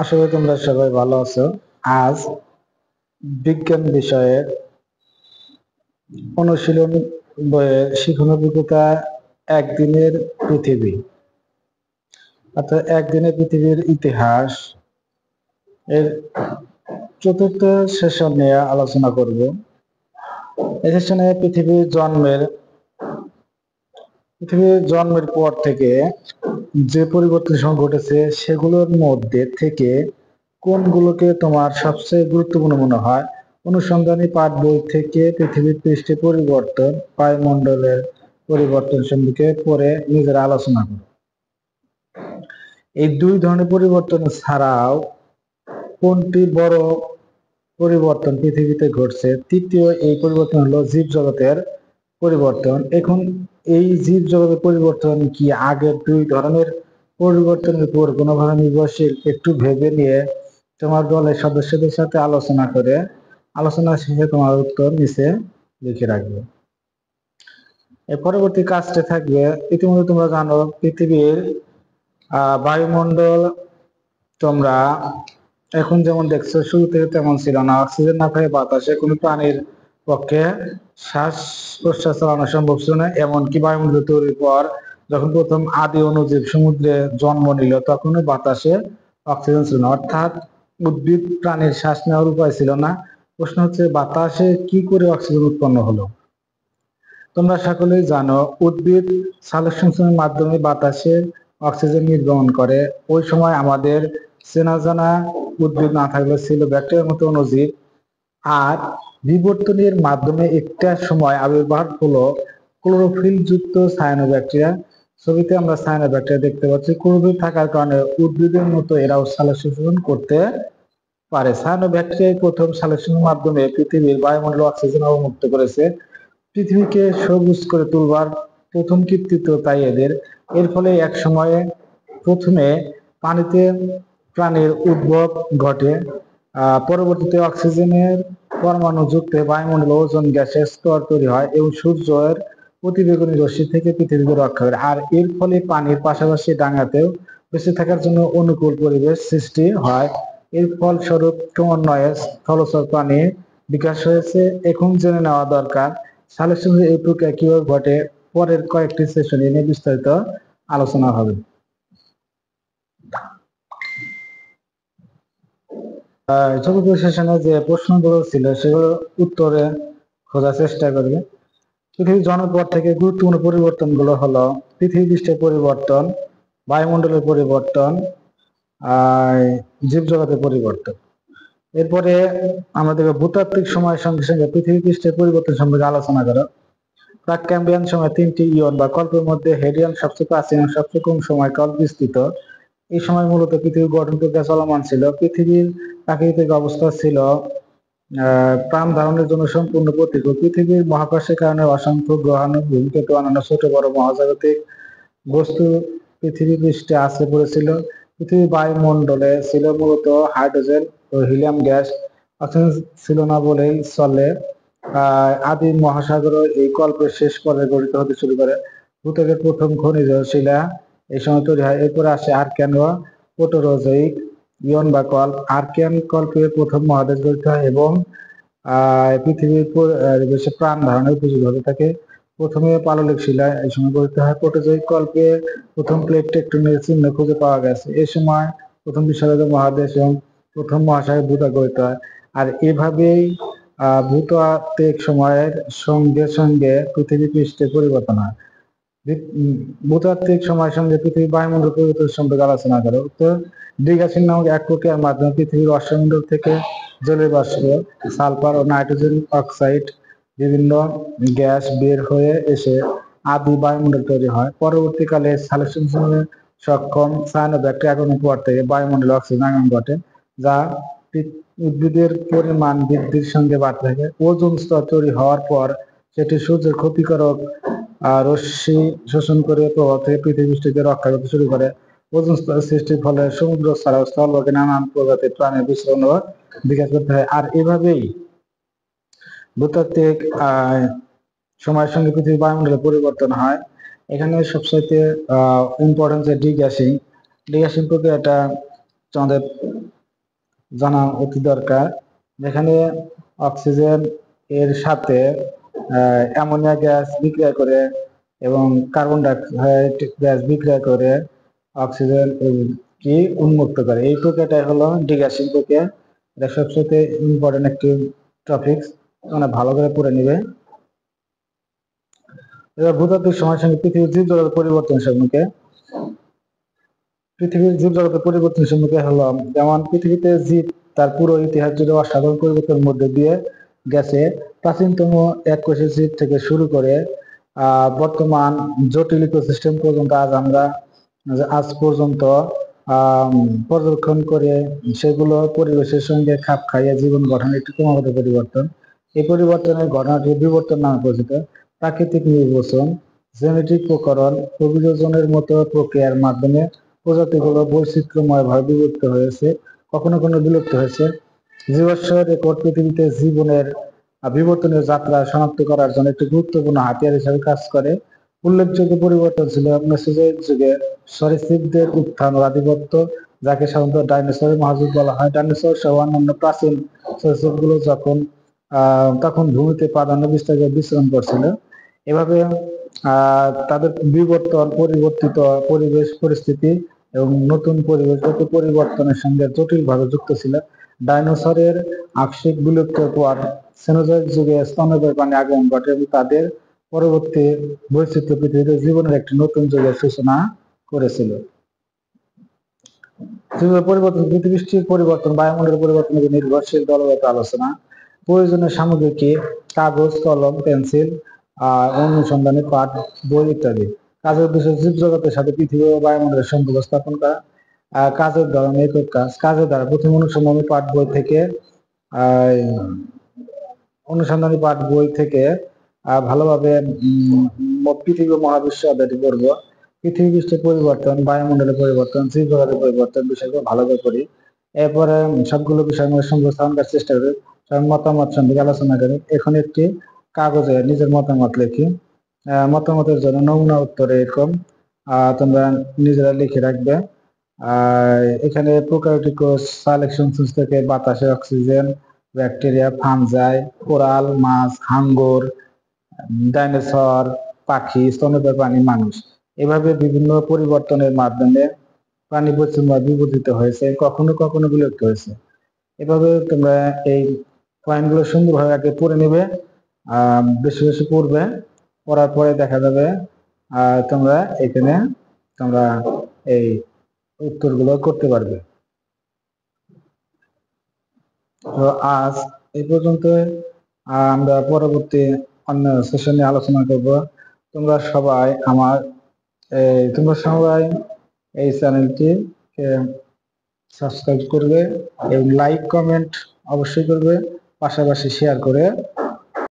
আশা করি তোমরা সবাই ভালো আছো। আজ বিজ্ঞান বিষয়ের অনুশীলন বইয়ের শিখন অভিজ্ঞতা একদিনের পৃথিবী, অর্থাৎ একদিনের পৃথিবীর ইতিহাস এর চতুর্থ সেশন নিয়ে আলোচনা করব। এই সেশনে পৃথিবীর জন্মের পর থেকে যে পরিবর্তন ঘটেছে সেগুলোর মধ্যে থেকে কোনগুলোকে তোমার সবচেয়ে গুরুত্বপূর্ণ মনে হয়? অনুসন্ধানী পাঠ বই থেকে পৃথিবীর পৃষ্ঠে পরিবর্তন, বায়ুমণ্ডলের পরিবর্তন সম্পর্কে পরে নিজেরা আলোচনা করো। এই দুই ধরনের পরিবর্তন ছাড়াও কোনটি বড় পরিবর্তন পৃথিবীতে ঘটছে? তৃতীয় এই পরিবর্তন হলো জীব জগতের পরিবর্তন। এখন এই জীব জগতের পরিবর্তন কি আগের দুই ধরনের পরিবর্তনের উপর কোনোভাবে নির্ভরশীল? একটু ভেবে নিয়ে তোমার দলের সদস্যদের সাথে আলোচনা করে আলোচনা শেষে তোমার উত্তর নিচে লিখে রাখবে। এর পরবর্তী কাজটা থাকবে, ইতিমধ্যে তোমরা জানো পৃথিবীর বায়ুমণ্ডল তোমরা এখন যেমন দেখছো শুরু থেকে তেমন ছিল না। অক্সিজেন না পেয়ে বাতাসে কোনো প্রাণীর পক্ষে শ্বাস প্রশ্বাস চালানো সম্ভব ছিল না। এমনকি বায়ুমণ্ডল তৈরির পর যখন প্রথম আদি অণুজীব সমুদ্রে জন্ম নিল তখনও বাতাসে অক্সিজেন ছিল না, অর্থাৎ উদ্ভিদ প্রাণীর শ্বাস নেওয়ার উপায় ছিল না। প্রশ্ন হচ্ছে বাতাসে কি করে অক্সিজেন উৎপন্ন হলো? তোমরা সকলেই জানো উদ্ভিদ সালোকসংশ্লেষণের মাধ্যমে বাতাসে অক্সিজেন নির্গমন করে। ওই সময় আমাদের চেনা জানা উদ্ভিদ না থাকলে ছিল ব্যাকটেরিয়ার মতো অণুজীব। আর বিবর্তনের মাধ্যমে একটা সময় আবির্ভাব হলো ক্লোরোফিল যুক্ত সায়ানোব্যাকটেরিয়া। ছবিতে আমরা সায়ানোব্যাকটেরিয়া দেখতে পাচ্ছি। ক্লোরোফিল থাকার কারণে উদ্ভিদের মতো এরাও সালোকসংশ্লেষণ করতে পারে। সায়ানোব্যাকটেরিয়া প্রথম সালোকসংশ্লেষণের মাধ্যমে পৃথিবীর বায়ুমণ্ডলে অক্সিজেন অবমুক্ত করেছে। পৃথিবীকে সবুজ করে তুলবার প্রথম কৃতিত্ব তাই এদের। এর ফলে এক সময়ে প্রথমে পানিতে প্রাণীর উদ্ভব ঘটে। পরবর্তীতে অক্সিজেনের পরমাণু যুক্ত বায়ুমণ্ডলে ওজোন গ্যাসের স্তর তৈরি হয় এবং সূর্যের অতিবেগুনি রশ্মি থেকে পৃথিবীকে রক্ষা করে। আর এর ফলে পানির পাশাপাশি ডাঙাতেও বেঁচে থাকার জন্য অনুকূল পরিবেশ সৃষ্টি হয়। এর ফলস্বরূপ ক্রমান্বয়ে স্থলচর প্রাণীর বিকাশ হয়েছে। এখন জেনে নেওয়া দরকার সালোকসংশ্লেষণ এই প্রক্রিয়া কিভাবে ঘটে। পরের কয়েকটি সেশনে নিয়ে বিস্তারিত আলোচনা হবে। চতুর্থ সেশনে যে প্রশ্নগুলো ছিল সেগুলো উত্তরে খোঁজার চেষ্টা করবে। পৃথিবীর জন্মের পর থেকে গুরুত্বপূর্ণ পরিবর্তনগুলো হলো পৃথিবী পৃষ্ঠের পরিবর্তন, বায়ুমণ্ডলের পরিবর্তন, জীবজগতের পরিবর্তন। এরপরে আমাদের ভূতাত্ত্বিক সময়ের সঙ্গে সঙ্গে পৃথিবী পৃষ্ঠের পরিবর্তন সম্পর্কে আলোচনা করো। প্রাক ক্যাম্ব্রিয়ান সময় তিনটি ইয়ন বা কল্পের মধ্যে হেডিয়ান সবচেয়ে প্রাচীন এবং সবচেয়ে কম সময়কাল বিস্তৃত। এই সময় মূলত পৃথিবীর গঠন প্রক্রিয়া চলমান ছিল। পৃথিবীর প্রাকৃতিক অবস্থা ছিল প্রাণ ধারণের জন্য সম্পূর্ণ প্রতিকূল। পৃথিবীর মহাকর্ষের কারণে অসংখ্য গ্রহাণু, ধূমকেতু, অন্যান্য ছোট বড় মহাজাগতিক বস্তু পৃথিবী পৃষ্ঠে আশ্রয় পড়েছিল। পৃথিবীর বায়ুমণ্ডলে ছিল মূলত হাইড্রোজেন ও হিলিয়াম গ্যাস, অক্সিজেন ছিল না বলেই চলে। আদি মহাসাগর এই কল্পের শেষ পর্যায়ে গঠিত হতে শুরু করে। ভূত্বকের প্রথম খনিজ শিলা এই সময় তৈরি হয়। এরপরে আসে আর্কিয়ান ও প্রোটোরোজোয়িক ইয়ন বা কল্প। আর্কিয়ান কল্পে প্রথম মহাদেশ গঠিত হয় এবং পৃথিবীর পরিবেশে প্রাণ ধারণের উপযোগী হতে থাকে। প্রথমে পাললিক শিলা এই সময় গঠিত হয়। প্রোটোজোয়িক কল্পে প্রথম প্লেট টেকটনিক চিহ্ন খুঁজে পাওয়া গেছে। এই সময় প্রথম বিশ্বযুদ্ধ মহাদেশ এবং প্রথম মহাসাগর ভূত্বক গঠিত হয়। আর এভাবেই ভূতাত্ত্বিক সময়ের সঙ্গে সঙ্গে পৃথিবী পৃষ্ঠে পরিবর্তন হয়। ভূতাত্ত্বিক সময়ের সঙ্গে পৃথিবীর বায়ুমণ্ডল পরিবর্তন সম্পর্কে আলোচনা করে। উত্তর, ডিগ্যাসিং নামক এক প্রক্রিয়ার মাধ্যমে পৃথিবীর অশ্বমণ্ডল থেকে জলীয় বাষ্প, সালফার ও নাইট্রোজেন অক্সাইড বিভিন্ন গ্যাস বের হয়ে এসে আদি বায়ুমণ্ডল তৈরি হয়। পরবর্তীকালে সালোকসংশ্লেষণে সক্ষম সায়ানোব্যাকটেরিয়া আগমনের পর থেকে বায়ুমণ্ডলে অক্সিজেন আগমন ঘটে, যা উদ্ভিদের পরিমাণ বৃদ্ধির সঙ্গে বাড়তে থাকে। ওজোন স্তর তৈরি হওয়ার পর সেটি সূর্যের ক্ষতিকারক রশ্মি শোষণ করে প্রভাব থেকে পৃথিবী পৃষ্ঠকে রক্ষা করতে শুরু করে। ওজোন স্তরের সৃষ্টির ফলে সমুদ্র ছাড়াও স্থলভাগে নানান প্রজাতির প্রাণীর বিচরণ ও বিকাশ করতে হয়। আর এভাবেই ভূতাত্ত্বিক সময়ের সঙ্গে পৃথিবীর বায়ুমণ্ডলের পরিবর্তন হয়। এখানে সবচাইতে ইম্পর্টেন্ট যে ডিগ্যাসিং প্রক্রিয়াটা আমাদের জানা অতি দরকার। যেখানে অক্সিজেন এর সাথে অ্যামোনিয়া গ্যাস বিক্রিয়া করে এবং কার্বন ডাইঅক্সাইড গ্যাস বিক্রিয়া করে অক্সিজেন কি উন্মুক্ত করে। এই প্রক্রিয়াটাই হলো ডিগ্যাসিং প্রক্রিয়া। এটা সবচেয়ে ইম্পর্টেন্ট একটি টপিক, তোমরা ভালো করে পড়ে নিবে। এবার ভূতাত্ত্বিক সময়ের সঙ্গে পৃথিবীর জীবজগতের পরিবর্তন সম্মুখে হলো, যেমন পৃথিবীতে জীব তার পুরো ইতিহাস জুড়ে অসাধারণ পরিবর্তনের মধ্যে দিয়ে গেছে। প্রাচীনতম এককোষী জীব থেকে শুরু করে বর্তমান জটিল ইকোসিস্টেম পর্যন্ত আজ পর্যন্ত পর্যবেক্ষণ করে সেগুলো পরিবেশের সঙ্গে খাপ খাইয়ে জীবন গঠনের একটি ক্রমাগত পরিবর্তন। এই পরিবর্তনের ঘটনাটি বিবর্তন নামে পরিচিত। প্রাকৃতিক নির্বাচন, জেনেটিক প্রকরণ, অভিযোজনের মতো প্রক্রিয়ার মাধ্যমে প্রজাতিগুলো বৈচিত্র্যময়ভাবে বিভক্ত হয়েছে, কখনো কখনো বিলুপ্ত হয়েছে। জীবাশ্ম রেকর্ড পৃথিবীতে জীবনের বিবর্তনের যাত্রা শনাক্ত করার জন্য একটি গুরুত্বপূর্ণ হাতিয়ার হিসেবে কাজ করে। উল্লেখযোগ্য পরিবর্তন ছিল মেসোজোয়িক যুগে সরীসৃপদের উত্থান ও আধিপত্য, যাকে সাধারণত ডাইনোসরের মহাযুগ বলা হয়। ডাইনোসর সহ অন্যান্য প্রাচীন সরীসৃপগুলো তখন ভূমিতে প্রাধান্য বিস্তার করে বিচরণ করছিল। এভাবে তাদের পরিবর্তিত পরিবেশ পরিস্থিতি এবং নতুন পরিবেশগত পরিবর্তনের সঙ্গে জটিলভাবে যুক্ত ছিল। ডাইনোসরের আংশিক বিলুপ্তির পর সেনোজোয়িক যুগে স্তন্যপায়ী প্রাণী আগমন ঘটে এবং তাদের পরবর্তী বৈচিত্র্য পৃথিবীতে জীবনের একটি নতুন যুগের সূচনা করেছিল। পরিবর্তন, পৃথিবীর পরিবর্তন, বায়ুমণ্ডলের পরিবর্তনের নির্ভরশীল দলগত আলোচনা, প্রয়োজনীয় সামগ্রী কি? কাগজ, কলম, পেন্সিল, অনুসন্ধানী পাঠ, বই ইত্যাদি। কাজের উদ্দেশ্য জীবজগতের সাথে পৃথিবী ও বায়ুমণ্ডলের সম্পর্ক স্থাপন করা। কাজের ধরন, একক কাজ, কাজের দ্বারা প্রথম অনুসন্ধানী পাঠ বই থেকে ভালোভাবে পৃথিবী মহাবিশ্ব অধ্যায়টি পড়ব। পৃথিবী পৃষ্ঠের পরিবর্তন, বায়ুমণ্ডলের পরিবর্তন, জীবজগতের পরিবর্তন বিষয়গুলো ভালো করে পড়ি। এরপরে সবগুলো বিষয় সম্পর্কে করার চেষ্টা করি, মতামত সম্পর্কে আলোচনা করি। এখন একটি কাগজে নিজের মতামত লিখি। মতামতের জন্য নমুনা উত্তর এরকম তোমরা নিজেরা লিখে রাখবে। এখানে প্রোক্যারিওটিক সিলেকশন থেকে বাতাসে অক্সিজেন, ব্যাকটেরিয়া, ফানজাই, কোরাল, মাছ, হাঙ্গর, ডাইনোসর, পাখি, স্তন্যপায়ী প্রাণী, মানুষ। এভাবে বিভিন্ন পরিবর্তনের মাধ্যমে প্রাণী বৈচিত্র্য বিবর্তিত হয়েছে, কখনো কখনো বিলুপ্ত হয়েছে। এভাবে তোমরা এই পয়েন্টগুলো সুন্দরভাবে আগে পড়ে নেবে, বেশি বেশি পড়বে। পড়ার পরে দেখা যাবে তোমরা এখানে এই উত্তরগুলো করতে পারবে। তো আজ এই পর্যন্ত, আমরা পরবর্তী অন্য সেশনে আলোচনা করব। তোমরা সবাই এই চ্যানেলটিকে সাবস্ক্রাইব করবে এবং লাইক কমেন্ট অবশ্যই করবে, পাশাপাশি শেয়ার করে